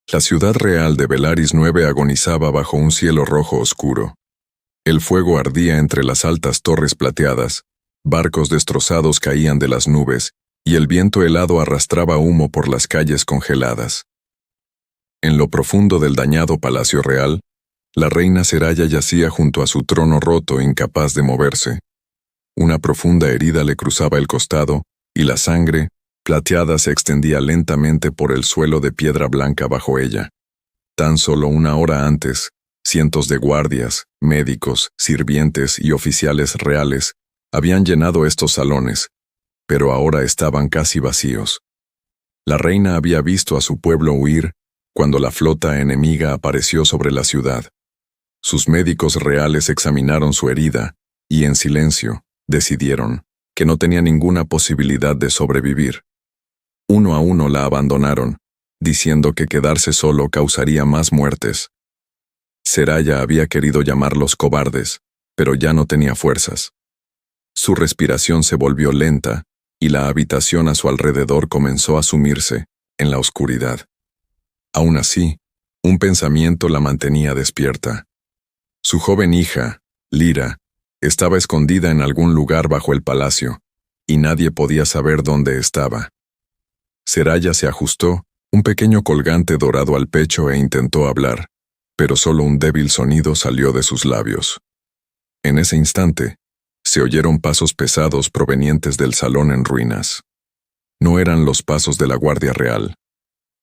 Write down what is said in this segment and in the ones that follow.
La ciudad real de Velaris 9 agonizaba bajo un cielo rojo oscuro. El fuego ardía entre las altas torres plateadas, barcos destrozados caían de las nubes, y el viento helado arrastraba humo por las calles congeladas. En lo profundo del dañado palacio real, la reina Seraya yacía junto a su trono roto, incapaz de moverse. Una profunda herida le cruzaba el costado, y la sangre, plateada, se extendía lentamente por el suelo de piedra blanca bajo ella. Tan solo una hora antes, cientos de guardias, médicos, sirvientes y oficiales reales habían llenado estos salones, pero ahora estaban casi vacíos. La reina había visto a su pueblo huir cuando la flota enemiga apareció sobre la ciudad. Sus médicos reales examinaron su herida y, en silencio, decidieron que no tenía ninguna posibilidad de sobrevivir. Uno a uno la abandonaron, diciendo que quedarse solo causaría más muertes. Seraya había querido llamarlos cobardes, pero ya no tenía fuerzas. Su respiración se volvió lenta, y la habitación a su alrededor comenzó a sumirse en la oscuridad. Aún así, un pensamiento la mantenía despierta. Su joven hija, Lyra, estaba escondida en algún lugar bajo el palacio, y nadie podía saber dónde estaba. Seraya se ajustó un pequeño colgante dorado al pecho e intentó hablar, pero solo un débil sonido salió de sus labios. En ese instante, se oyeron pasos pesados provenientes del salón en ruinas. No eran los pasos de la Guardia Real.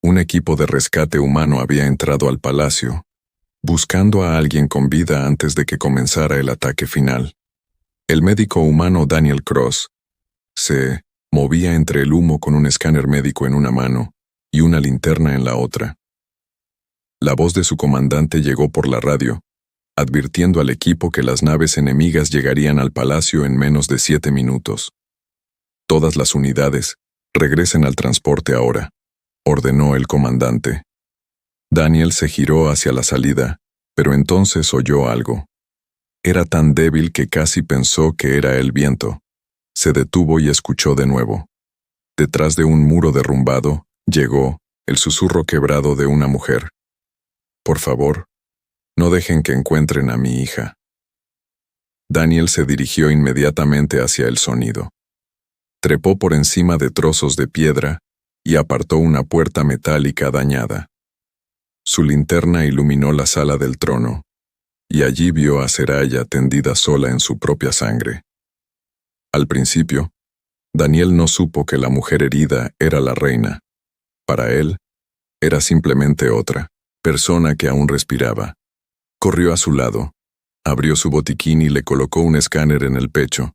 Un equipo de rescate humano había entrado al palacio, buscando a alguien con vida antes de que comenzara el ataque final. El médico humano Daniel Cross se movía entre el humo con un escáner médico en una mano y una linterna en la otra. La voz de su comandante llegó por la radio, advirtiendo al equipo que las naves enemigas llegarían al palacio en menos de 7 minutos. Todas las unidades, regresen al transporte ahora, ordenó el comandante. Daniel se giró hacia la salida, pero entonces oyó algo. Era tan débil que casi pensó que era el viento. Se detuvo y escuchó de nuevo. Detrás de un muro derrumbado, llegó el susurro quebrado de una mujer. «Por favor, no dejen que encuentren a mi hija». Daniel se dirigió inmediatamente hacia el sonido. Trepó por encima de trozos de piedra y apartó una puerta metálica dañada. Su linterna iluminó la sala del trono, y allí vio a Seraya tendida sola en su propia sangre. Al principio, Daniel no supo que la mujer herida era la reina. Para él, era simplemente otra persona que aún respiraba. Corrió a su lado, abrió su botiquín y le colocó un escáner en el pecho.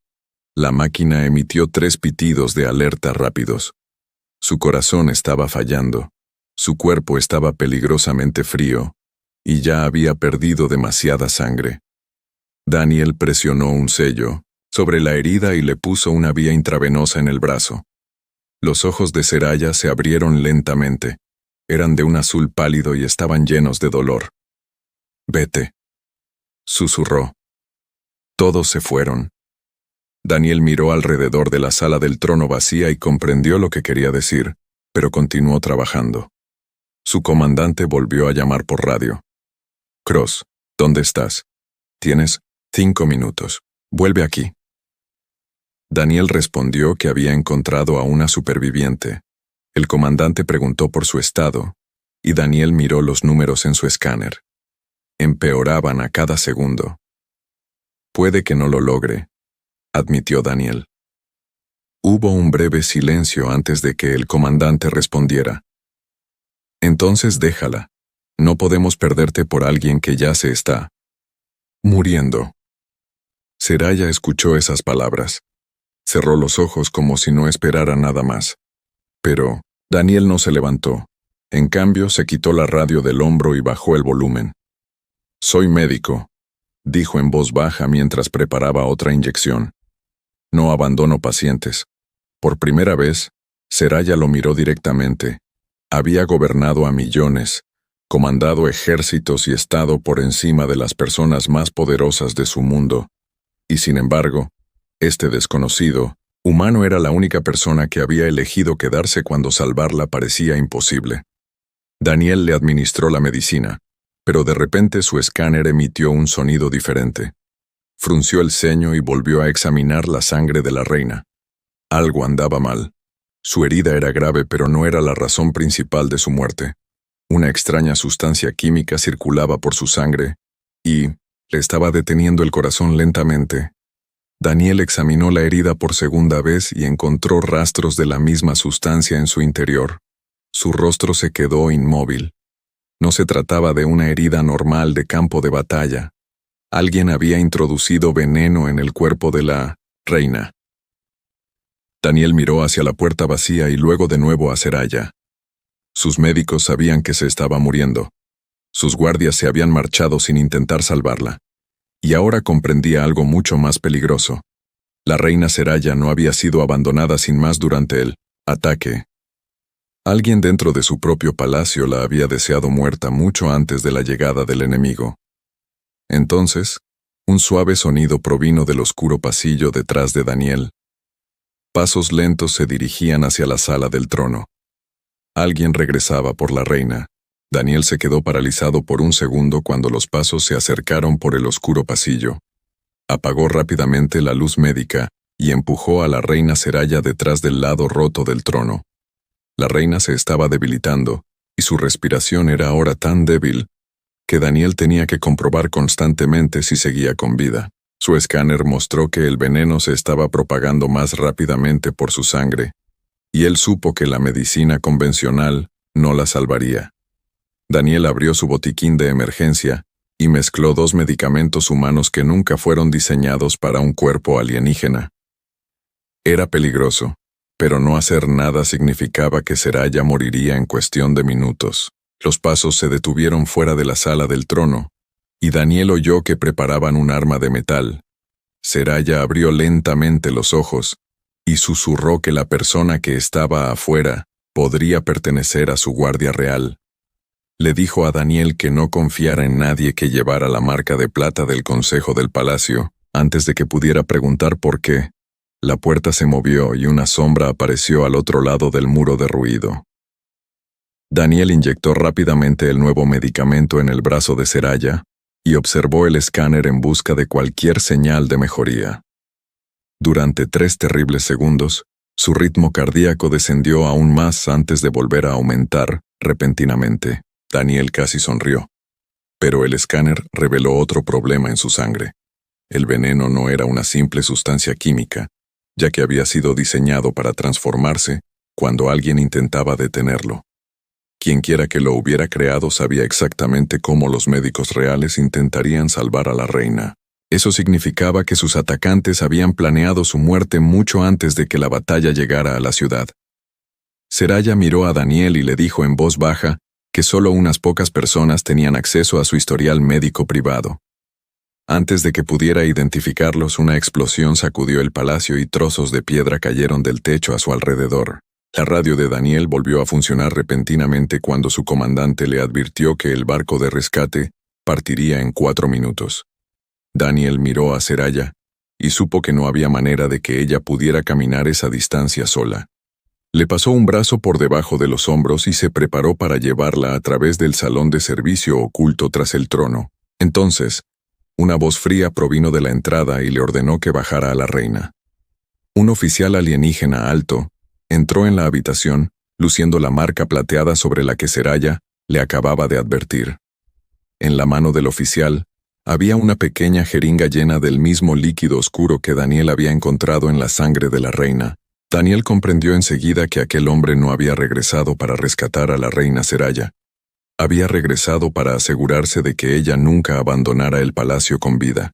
La máquina emitió 3 pitidos de alerta rápidos. Su corazón estaba fallando, su cuerpo estaba peligrosamente frío, y ya había perdido demasiada sangre. Daniel presionó un sello sobre la herida y le puso una vía intravenosa en el brazo. Los ojos de Seraya se abrieron lentamente. Eran de un azul pálido y estaban llenos de dolor. «Vete», susurró. Todos se fueron. Daniel miró alrededor de la sala del trono vacía y comprendió lo que quería decir, pero continuó trabajando. Su comandante volvió a llamar por radio. «Cross, ¿dónde estás? Tienes 5 minutos. Vuelve aquí». Daniel respondió que había encontrado a una superviviente. El comandante preguntó por su estado, y Daniel miró los números en su escáner. Empeoraban a cada segundo. «Puede que no lo logre», admitió Daniel. Hubo un breve silencio antes de que el comandante respondiera. «Entonces déjala. No podemos perderte por alguien que ya se está muriendo». Seraya escuchó esas palabras. Cerró los ojos como si no esperara nada más. Pero Daniel no se levantó. En cambio, se quitó la radio del hombro y bajó el volumen. «Soy médico», dijo en voz baja mientras preparaba otra inyección. «No abandono pacientes». Por primera vez, Seraya lo miró directamente. Había gobernado a millones, comandado ejércitos y estado por encima de las personas más poderosas de su mundo. Y sin embargo, este desconocido humano era la única persona que había elegido quedarse cuando salvarla parecía imposible. Daniel le administró la medicina, pero de repente su escáner emitió un sonido diferente. Frunció el ceño y volvió a examinar la sangre de la reina. Algo andaba mal. Su herida era grave, pero no era la razón principal de su muerte. Una extraña sustancia química circulaba por su sangre y le estaba deteniendo el corazón lentamente. Daniel examinó la herida por segunda vez y encontró rastros de la misma sustancia en su interior. Su rostro se quedó inmóvil. No se trataba de una herida normal de campo de batalla. Alguien había introducido veneno en el cuerpo de la reina. Daniel miró hacia la puerta vacía y luego de nuevo a Seraya. Sus médicos sabían que se estaba muriendo. Sus guardias se habían marchado sin intentar salvarla. Y ahora comprendía algo mucho más peligroso. La reina Seraya no había sido abandonada sin más durante el ataque. Alguien dentro de su propio palacio la había deseado muerta mucho antes de la llegada del enemigo. Entonces, un suave sonido provino del oscuro pasillo detrás de Daniel. Pasos lentos se dirigían hacia la sala del trono. Alguien regresaba por la reina. Daniel se quedó paralizado por un segundo cuando los pasos se acercaron por el oscuro pasillo. Apagó rápidamente la luz médica y empujó a la reina Seraya detrás del lado roto del trono. La reina se estaba debilitando, y su respiración era ahora tan débil que Daniel tenía que comprobar constantemente si seguía con vida. Su escáner mostró que el veneno se estaba propagando más rápidamente por su sangre, y él supo que la medicina convencional no la salvaría. Daniel abrió su botiquín de emergencia y mezcló 2 medicamentos humanos que nunca fueron diseñados para un cuerpo alienígena. Era peligroso, pero no hacer nada significaba que Seraya moriría en cuestión de minutos. Los pasos se detuvieron fuera de la sala del trono, y Daniel oyó que preparaban un arma de metal. Seraya abrió lentamente los ojos y susurró que la persona que estaba afuera podría pertenecer a su guardia real. Le dijo a Daniel que no confiara en nadie que llevara la marca de plata del consejo del palacio, antes de que pudiera preguntar por qué. La puerta se movió y una sombra apareció al otro lado del muro derruido. Daniel inyectó rápidamente el nuevo medicamento en el brazo de Seraya y observó el escáner en busca de cualquier señal de mejoría. Durante 3 terribles segundos, su ritmo cardíaco descendió aún más antes de volver a aumentar repentinamente. Daniel casi sonrió. Pero el escáner reveló otro problema en su sangre. El veneno no era una simple sustancia química, ya que había sido diseñado para transformarse cuando alguien intentaba detenerlo. Quienquiera que lo hubiera creado sabía exactamente cómo los médicos reales intentarían salvar a la reina. Eso significaba que sus atacantes habían planeado su muerte mucho antes de que la batalla llegara a la ciudad. Seraya miró a Daniel y le dijo en voz baja que solo unas pocas personas tenían acceso a su historial médico privado. Antes de que pudiera identificarlos, una explosión sacudió el palacio y trozos de piedra cayeron del techo a su alrededor. La radio de Daniel volvió a funcionar repentinamente cuando su comandante le advirtió que el barco de rescate partiría en 4 minutos. Daniel miró a Seraya y supo que no había manera de que ella pudiera caminar esa distancia sola. Le pasó un brazo por debajo de los hombros y se preparó para llevarla a través del salón de servicio oculto tras el trono. Entonces, una voz fría provino de la entrada y le ordenó que bajara a la reina. Un oficial alienígena alto entró en la habitación, luciendo la marca plateada sobre la que Seraya le acababa de advertir. En la mano del oficial había una pequeña jeringa llena del mismo líquido oscuro que Daniel había encontrado en la sangre de la reina. Daniel comprendió enseguida que aquel hombre no había regresado para rescatar a la reina Seraya. Había regresado para asegurarse de que ella nunca abandonara el palacio con vida.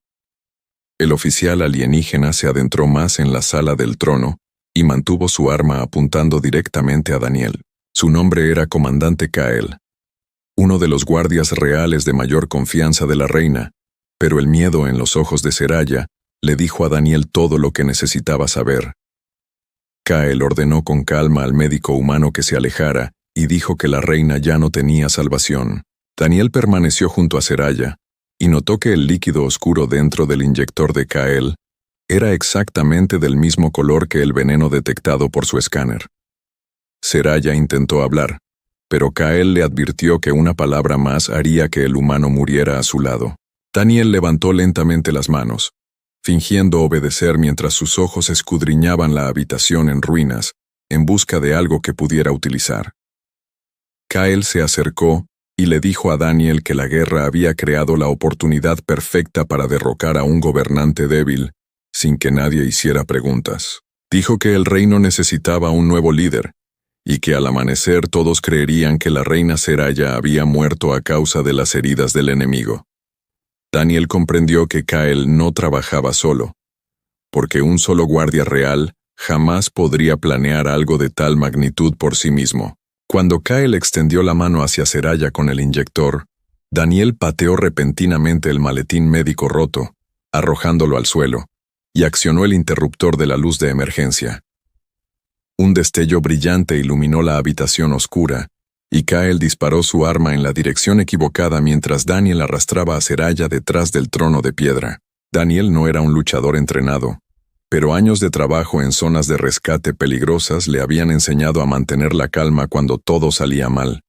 El oficial alienígena se adentró más en la sala del trono y mantuvo su arma apuntando directamente a Daniel. Su nombre era Comandante Kael, uno de los guardias reales de mayor confianza de la reina, pero el miedo en los ojos de Seraya le dijo a Daniel todo lo que necesitaba saber. Kael ordenó con calma al médico humano que se alejara y dijo que la reina ya no tenía salvación. Daniel permaneció junto a Seraya y notó que el líquido oscuro dentro del inyector de Kael era exactamente del mismo color que el veneno detectado por su escáner. Seraya intentó hablar, pero Kael le advirtió que una palabra más haría que el humano muriera a su lado. Daniel levantó lentamente las manos, fingiendo obedecer mientras sus ojos escudriñaban la habitación en ruinas, en busca de algo que pudiera utilizar. Kael se acercó y le dijo a Daniel que la guerra había creado la oportunidad perfecta para derrocar a un gobernante débil, sin que nadie hiciera preguntas. Dijo que el reino necesitaba un nuevo líder, y que al amanecer todos creerían que la reina Seraya había muerto a causa de las heridas del enemigo. Daniel comprendió que Kael no trabajaba solo, porque un solo guardia real jamás podría planear algo de tal magnitud por sí mismo. Cuando Kael extendió la mano hacia Seraya con el inyector, Daniel pateó repentinamente el maletín médico roto, arrojándolo al suelo, y accionó el interruptor de la luz de emergencia. Un destello brillante iluminó la habitación oscura, y Kael disparó su arma en la dirección equivocada mientras Daniel arrastraba a Seraya detrás del trono de piedra. Daniel no era un luchador entrenado, pero años de trabajo en zonas de rescate peligrosas le habían enseñado a mantener la calma cuando todo salía mal.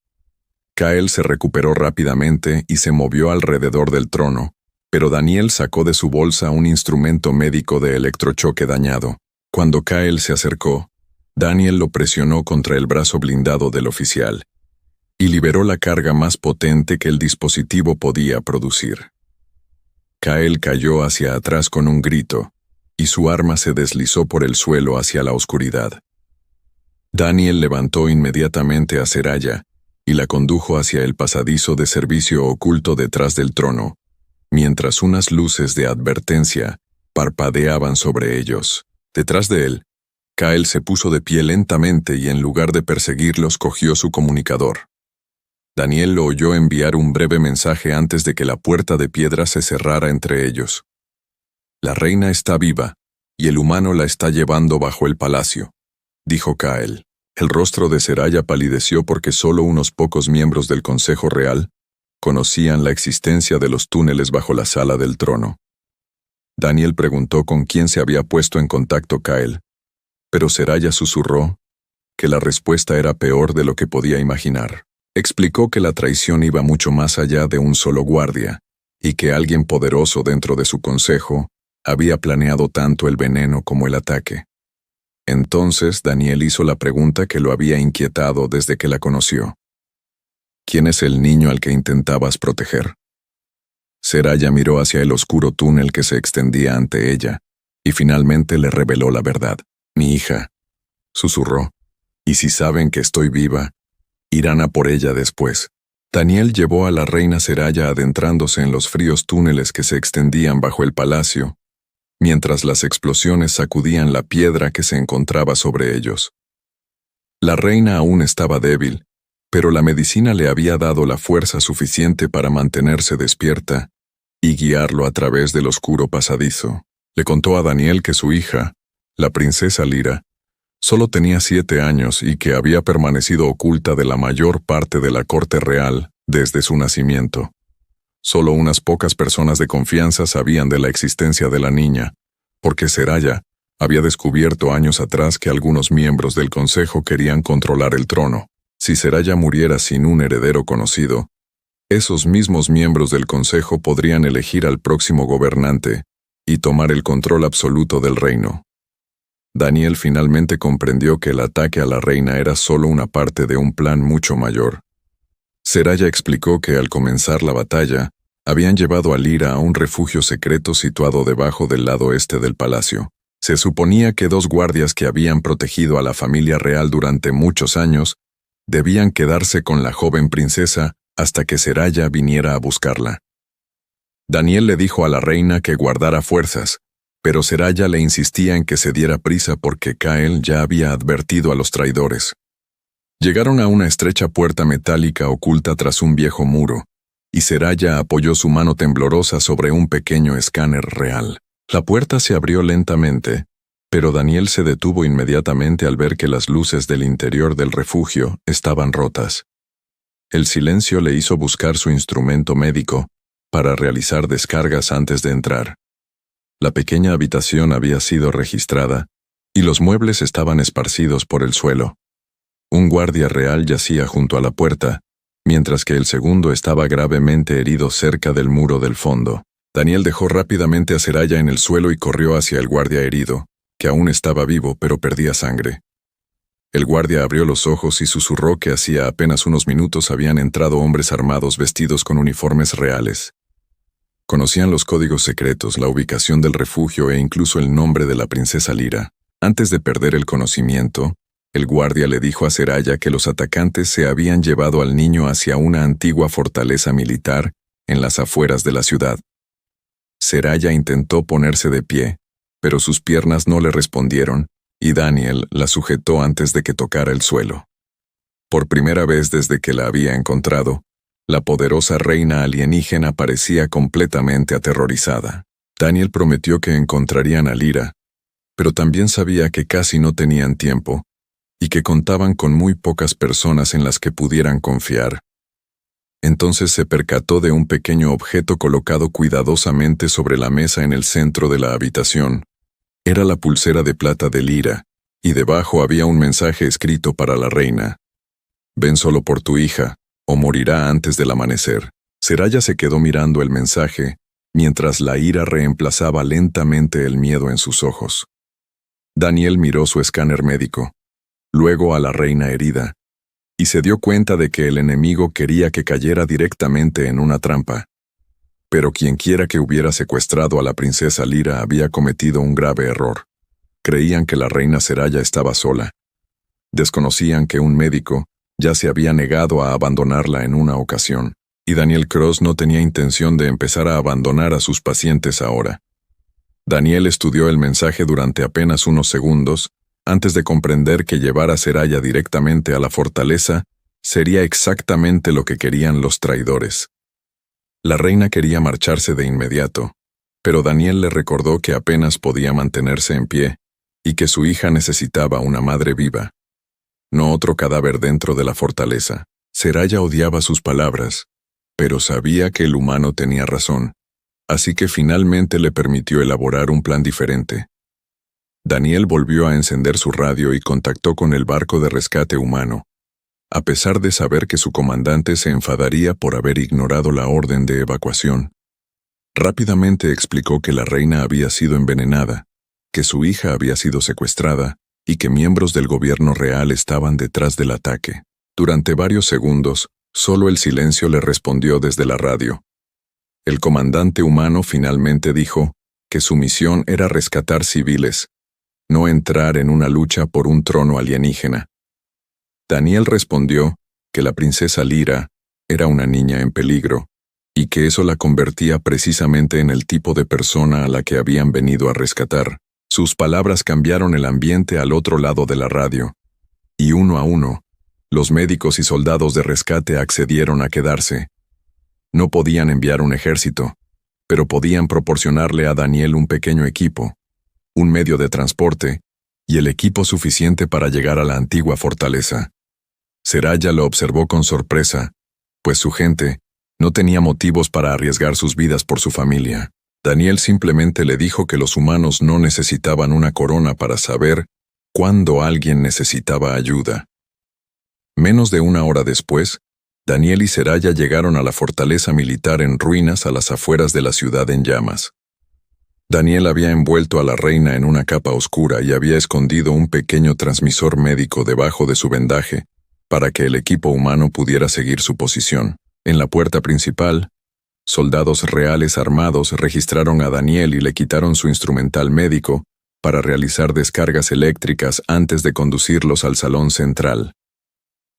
Kael se recuperó rápidamente y se movió alrededor del trono, pero Daniel sacó de su bolsa un instrumento médico de electrochoque dañado. Cuando Kael se acercó, Daniel lo presionó contra el brazo blindado del oficial y liberó la carga más potente que el dispositivo podía producir. Kael cayó hacia atrás con un grito, y su arma se deslizó por el suelo hacia la oscuridad. Daniel levantó inmediatamente a Seraya y la condujo hacia el pasadizo de servicio oculto detrás del trono, mientras unas luces de advertencia parpadeaban sobre ellos. Detrás de él, Kael se puso de pie lentamente y en lugar de perseguirlos cogió su comunicador. Daniel lo oyó enviar un breve mensaje antes de que la puerta de piedra se cerrara entre ellos. «La reina está viva, y el humano la está llevando bajo el palacio», dijo Kael. El rostro de Seraya palideció porque solo unos pocos miembros del Consejo Real conocían la existencia de los túneles bajo la sala del trono. Daniel preguntó con quién se había puesto en contacto Kael, pero Seraya susurró que la respuesta era peor de lo que podía imaginar. Explicó que la traición iba mucho más allá de un solo guardia, y que alguien poderoso dentro de su consejo había planeado tanto el veneno como el ataque. Entonces Daniel hizo la pregunta que lo había inquietado desde que la conoció. ¿Quién es el niño al que intentabas proteger? Seraya miró hacia el oscuro túnel que se extendía ante ella, y finalmente le reveló la verdad. «Mi hija», susurró, «y si saben que estoy viva, irán a por ella después». Daniel llevó a la reina Seraya adentrándose en los fríos túneles que se extendían bajo el palacio, mientras las explosiones sacudían la piedra que se encontraba sobre ellos. La reina aún estaba débil, pero la medicina le había dado la fuerza suficiente para mantenerse despierta y guiarlo a través del oscuro pasadizo. Le contó a Daniel que su hija, la princesa Lyra, solo tenía 7 años y que había permanecido oculta de la mayor parte de la corte real desde su nacimiento. Solo unas pocas personas de confianza sabían de la existencia de la niña, porque Seraya había descubierto años atrás que algunos miembros del consejo querían controlar el trono. Si Seraya muriera sin un heredero conocido, esos mismos miembros del consejo podrían elegir al próximo gobernante y tomar el control absoluto del reino. Daniel finalmente comprendió que el ataque a la reina era solo una parte de un plan mucho mayor. Seraya explicó que al comenzar la batalla, habían llevado a Lyra a un refugio secreto situado debajo del lado este del palacio. Se suponía que 2 guardias que habían protegido a la familia real durante muchos años debían quedarse con la joven princesa hasta que Seraya viniera a buscarla. Daniel le dijo a la reina que guardara fuerzas, pero Seraya le insistía en que se diera prisa porque Kael ya había advertido a los traidores. Llegaron a una estrecha puerta metálica oculta tras un viejo muro, y Seraya apoyó su mano temblorosa sobre un pequeño escáner real. La puerta se abrió lentamente, pero Daniel se detuvo inmediatamente al ver que las luces del interior del refugio estaban rotas. El silencio le hizo buscar su instrumento médico para realizar descargas antes de entrar. La pequeña habitación había sido registrada, y los muebles estaban esparcidos por el suelo. Un guardia real yacía junto a la puerta, mientras que el segundo estaba gravemente herido cerca del muro del fondo. Daniel dejó rápidamente a Seraya en el suelo y corrió hacia el guardia herido, que aún estaba vivo pero perdía sangre. El guardia abrió los ojos y susurró que hacía apenas unos minutos habían entrado hombres armados vestidos con uniformes reales. Conocían los códigos secretos, la ubicación del refugio e incluso el nombre de la princesa Lyra. Antes de perder el conocimiento, el guardia le dijo a Seraya que los atacantes se habían llevado al niño hacia una antigua fortaleza militar en las afueras de la ciudad. Seraya intentó ponerse de pie, pero sus piernas no le respondieron, y Daniel la sujetó antes de que tocara el suelo. Por primera vez desde que la había encontrado, la poderosa reina alienígena parecía completamente aterrorizada. Daniel prometió que encontrarían a Lyra, pero también sabía que casi no tenían tiempo, y que contaban con muy pocas personas en las que pudieran confiar. Entonces se percató de un pequeño objeto colocado cuidadosamente sobre la mesa en el centro de la habitación. Era la pulsera de plata de Lyra, y debajo había un mensaje escrito para la reina. «Ven solo por tu hija, o morirá antes del amanecer». Seraya se quedó mirando el mensaje, mientras la ira reemplazaba lentamente el miedo en sus ojos. Daniel miró su escáner médico, luego a la reina herida, y se dio cuenta de que el enemigo quería que cayera directamente en una trampa. Pero quienquiera que hubiera secuestrado a la princesa Lyra había cometido un grave error. Creían que la reina Seraya estaba sola. Desconocían que un médico ya se había negado a abandonarla en una ocasión, y Daniel Cross no tenía intención de empezar a abandonar a sus pacientes ahora. Daniel estudió el mensaje durante apenas unos segundos, antes de comprender que llevar a Seraya directamente a la fortaleza sería exactamente lo que querían los traidores. La reina quería marcharse de inmediato, pero Daniel le recordó que apenas podía mantenerse en pie y que su hija necesitaba una madre viva, no otro cadáver dentro de la fortaleza. Seraya odiaba sus palabras, pero sabía que el humano tenía razón, así que finalmente le permitió elaborar un plan diferente. Daniel volvió a encender su radio y contactó con el barco de rescate humano, a pesar de saber que su comandante se enfadaría por haber ignorado la orden de evacuación. Rápidamente explicó que la reina había sido envenenada, que su hija había sido secuestrada y que miembros del gobierno real estaban detrás del ataque. Durante varios segundos, solo el silencio le respondió desde la radio. El comandante humano finalmente dijo que su misión era rescatar civiles, no entrar en una lucha por un trono alienígena. Daniel respondió que la princesa Lyra era una niña en peligro, y que eso la convertía precisamente en el tipo de persona a la que habían venido a rescatar. Sus palabras cambiaron el ambiente al otro lado de la radio, y uno a uno, los médicos y soldados de rescate accedieron a quedarse. No podían enviar un ejército, pero podían proporcionarle a Daniel un pequeño equipo, un medio de transporte, y el equipo suficiente para llegar a la antigua fortaleza. Seraya lo observó con sorpresa, pues su gente no tenía motivos para arriesgar sus vidas por su familia. Daniel simplemente le dijo que los humanos no necesitaban una corona para saber cuándo alguien necesitaba ayuda. Menos de una hora después, Daniel y Seraya llegaron a la fortaleza militar en ruinas a las afueras de la ciudad en llamas. Daniel había envuelto a la reina en una capa oscura y había escondido un pequeño transmisor médico debajo de su vendaje, para que el equipo humano pudiera seguir su posición. En la puerta principal, soldados reales armados registraron a Daniel y le quitaron su instrumental médico para realizar descargas eléctricas antes de conducirlos al salón central.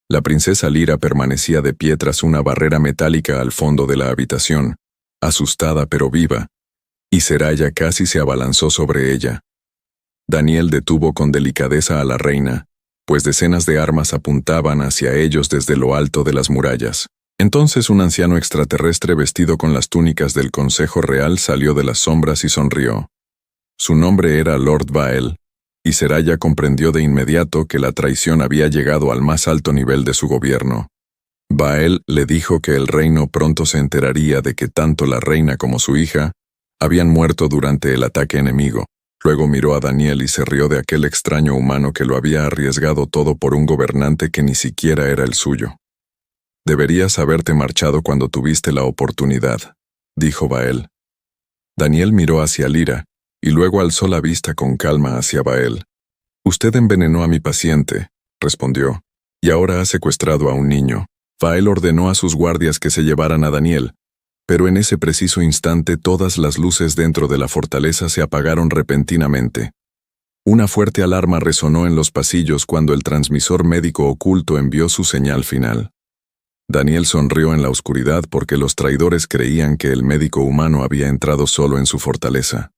La princesa Lyra permanecía de pie tras una barrera metálica al fondo de la habitación, asustada pero viva, y Seraya casi se abalanzó sobre ella. Daniel detuvo con delicadeza a la reina, pues decenas de armas apuntaban hacia ellos desde lo alto de las murallas. Entonces un anciano extraterrestre vestido con las túnicas del Consejo Real salió de las sombras y sonrió. Su nombre era Lord Vael, y Seraya comprendió de inmediato que la traición había llegado al más alto nivel de su gobierno. Vael le dijo que el reino pronto se enteraría de que tanto la reina como su hija habían muerto durante el ataque enemigo. Luego miró a Daniel y se rió de aquel extraño humano que lo había arriesgado todo por un gobernante que ni siquiera era el suyo. Deberías haberte marchado cuando tuviste la oportunidad, dijo Bael. Daniel miró hacia Lyra, y luego alzó la vista con calma hacia Bael. Usted envenenó a mi paciente, respondió, y ahora ha secuestrado a un niño. Bael ordenó a sus guardias que se llevaran a Daniel, pero en ese preciso instante todas las luces dentro de la fortaleza se apagaron repentinamente. Una fuerte alarma resonó en los pasillos cuando el transmisor médico oculto envió su señal final. Daniel sonrió en la oscuridad porque los traidores creían que el médico humano había entrado solo en su fortaleza.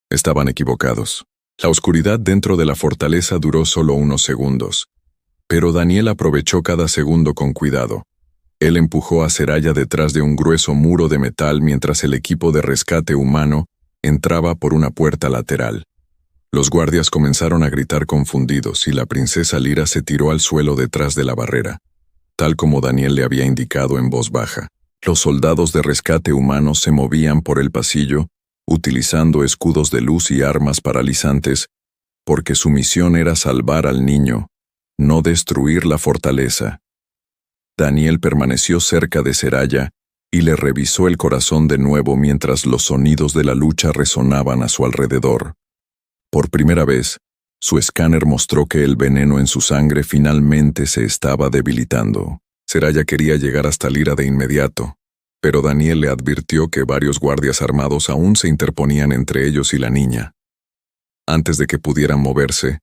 Estaban equivocados. La oscuridad dentro de la fortaleza duró solo unos segundos, pero Daniel aprovechó cada segundo con cuidado. Él empujó a Seraya detrás de un grueso muro de metal mientras el equipo de rescate humano entraba por una puerta lateral. Los guardias comenzaron a gritar confundidos y la princesa Lyra se tiró al suelo detrás de la barrera, tal como Daniel le había indicado en voz baja. Los soldados de rescate humanos se movían por el pasillo, utilizando escudos de luz y armas paralizantes, porque su misión era salvar al niño, no destruir la fortaleza. Daniel permaneció cerca de Seraya y le revisó el corazón de nuevo mientras los sonidos de la lucha resonaban a su alrededor. Por primera vez, su escáner mostró que el veneno en su sangre finalmente se estaba debilitando. Seraya quería llegar hasta Lyra de inmediato, pero Daniel le advirtió que varios guardias armados aún se interponían entre ellos y la niña. Antes de que pudieran moverse,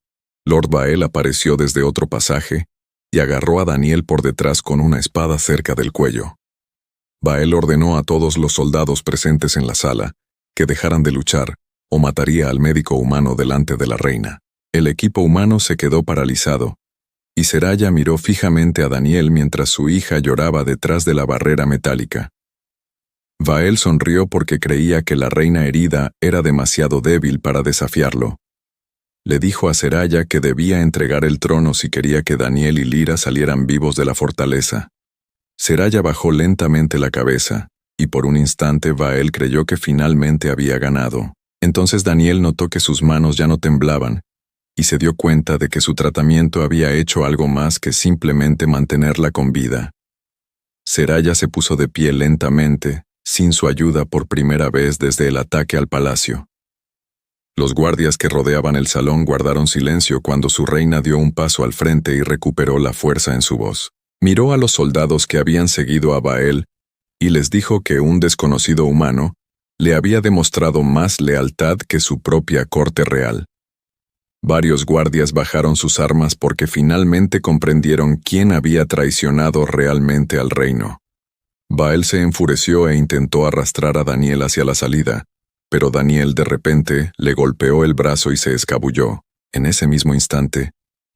Lord Bael apareció desde otro pasaje y agarró a Daniel por detrás con una espada cerca del cuello. Bael ordenó a todos los soldados presentes en la sala que dejaran de luchar o mataría al médico humano delante de la reina. El equipo humano se quedó paralizado, y Seraya miró fijamente a Daniel mientras su hija lloraba detrás de la barrera metálica. Bael sonrió porque creía que la reina herida era demasiado débil para desafiarlo. Le dijo a Seraya que debía entregar el trono si quería que Daniel y Lyra salieran vivos de la fortaleza. Seraya bajó lentamente la cabeza, y por un instante Bael creyó que finalmente había ganado. Entonces Daniel notó que sus manos ya no temblaban, y se dio cuenta de que su tratamiento había hecho algo más que simplemente mantenerla con vida. Seraya se puso de pie lentamente, sin su ayuda por primera vez desde el ataque al palacio. Los guardias que rodeaban el salón guardaron silencio cuando su reina dio un paso al frente y recuperó la fuerza en su voz. Miró a los soldados que habían seguido a Bael y les dijo que un desconocido humano le había demostrado más lealtad que su propia corte real. Varios guardias bajaron sus armas porque finalmente comprendieron quién había traicionado realmente al reino. Bael se enfureció e intentó arrastrar a Daniel hacia la salida, pero Daniel de repente le golpeó el brazo y se escabulló. En ese mismo instante,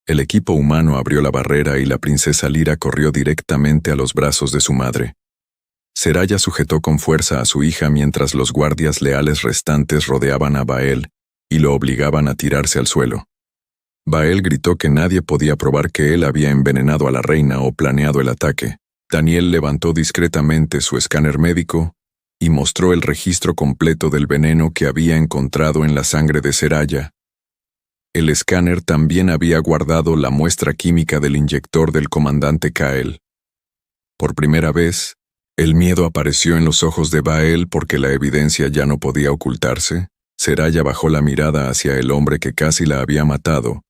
el equipo humano abrió la barrera y la princesa Lyra corrió directamente a los brazos de su madre. Seraya sujetó con fuerza a su hija mientras los guardias leales restantes rodeaban a Bael y lo obligaban a tirarse al suelo. Bael gritó que nadie podía probar que él había envenenado a la reina o planeado el ataque. Daniel levantó discretamente su escáner médico y mostró el registro completo del veneno que había encontrado en la sangre de Seraya. El escáner también había guardado la muestra química del inyector del comandante Kael. Por primera vez, el miedo apareció en los ojos de Bael porque la evidencia ya no podía ocultarse. Seraya bajó la mirada hacia el hombre que casi la había matado,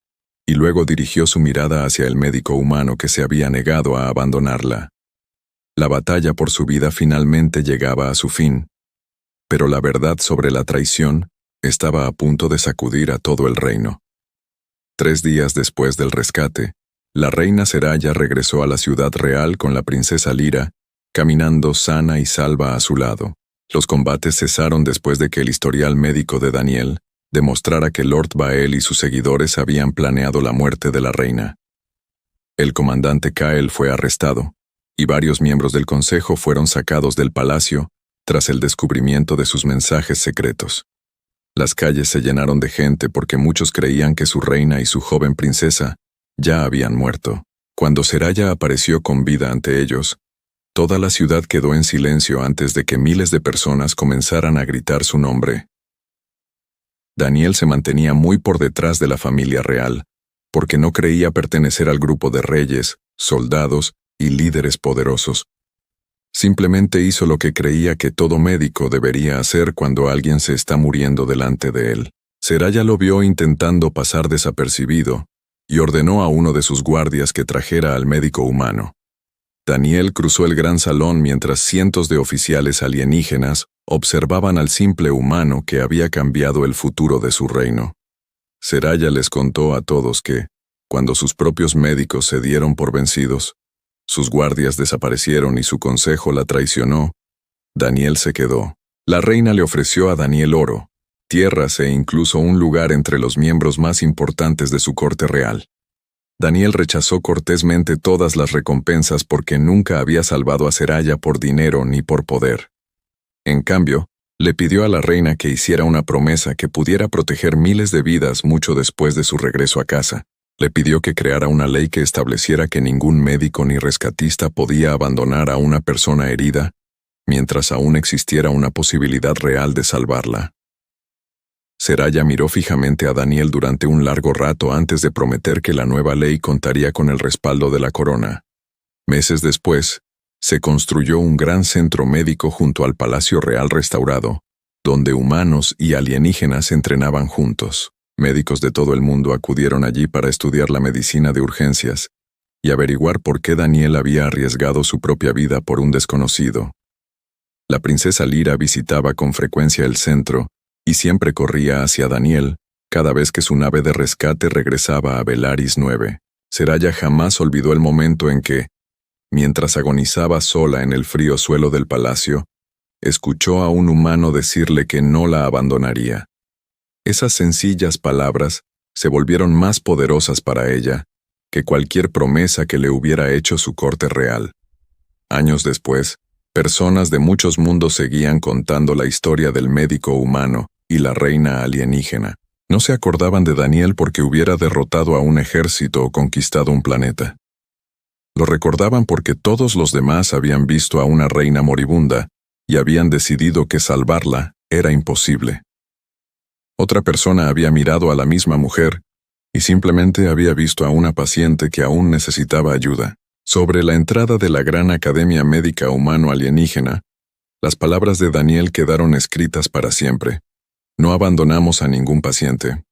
y luego dirigió su mirada hacia el médico humano que se había negado a abandonarla. La batalla por su vida finalmente llegaba a su fin, pero la verdad sobre la traición estaba a punto de sacudir a todo el reino. 3 días después del rescate, la reina Seraya regresó a la ciudad real con la princesa Lyra, caminando sana y salva a su lado. Los combates cesaron después de que el historial médico de Daniel demostrara que Lord Bael y sus seguidores habían planeado la muerte de la reina. El comandante Kael fue arrestado, y varios miembros del consejo fueron sacados del palacio tras el descubrimiento de sus mensajes secretos. Las calles se llenaron de gente porque muchos creían que su reina y su joven princesa ya habían muerto. Cuando Seraya apareció con vida ante ellos, toda la ciudad quedó en silencio antes de que miles de personas comenzaran a gritar su nombre. Daniel se mantenía muy por detrás de la familia real, porque no creía pertenecer al grupo de reyes, soldados y líderes poderosos. Simplemente hizo lo que creía que todo médico debería hacer cuando alguien se está muriendo delante de él. Seraya lo vio intentando pasar desapercibido y ordenó a uno de sus guardias que trajera al médico humano. Daniel cruzó el gran salón mientras cientos de oficiales alienígenas observaban al simple humano que había cambiado el futuro de su reino. Seraya les contó a todos que, cuando sus propios médicos se dieron por vencidos, sus guardias desaparecieron y su consejo la traicionó, Daniel se quedó. La reina le ofreció a Daniel oro, tierras e incluso un lugar entre los miembros más importantes de su corte real. Daniel rechazó cortésmente todas las recompensas porque nunca había salvado a Seraya por dinero ni por poder. En cambio, le pidió a la reina que hiciera una promesa que pudiera proteger miles de vidas mucho después de su regreso a casa. Le pidió que creara una ley que estableciera que ningún médico ni rescatista podía abandonar a una persona herida mientras aún existiera una posibilidad real de salvarla. Seraya miró fijamente a Daniel durante un largo rato antes de prometer que la nueva ley contaría con el respaldo de la corona. Meses después, se construyó un gran centro médico junto al Palacio Real restaurado, donde humanos y alienígenas entrenaban juntos. Médicos de todo el mundo acudieron allí para estudiar la medicina de urgencias y averiguar por qué Daniel había arriesgado su propia vida por un desconocido. La princesa Lyra visitaba con frecuencia el centro y siempre corría hacia Daniel cada vez que su nave de rescate regresaba a Velaris 9. Seraya jamás olvidó el momento en que, mientras agonizaba sola en el frío suelo del palacio, escuchó a un humano decirle que no la abandonaría. Esas sencillas palabras se volvieron más poderosas para ella que cualquier promesa que le hubiera hecho su corte real. Años después, personas de muchos mundos seguían contando la historia del médico humano y la reina alienígena. No se acordaban de Daniel porque hubiera derrotado a un ejército o conquistado un planeta. Lo recordaban porque todos los demás habían visto a una reina moribunda y habían decidido que salvarla era imposible. Otra persona había mirado a la misma mujer y simplemente había visto a una paciente que aún necesitaba ayuda. Sobre la entrada de la Gran Academia Médica Humano Alienígena, las palabras de Daniel quedaron escritas para siempre. No abandonamos a ningún paciente.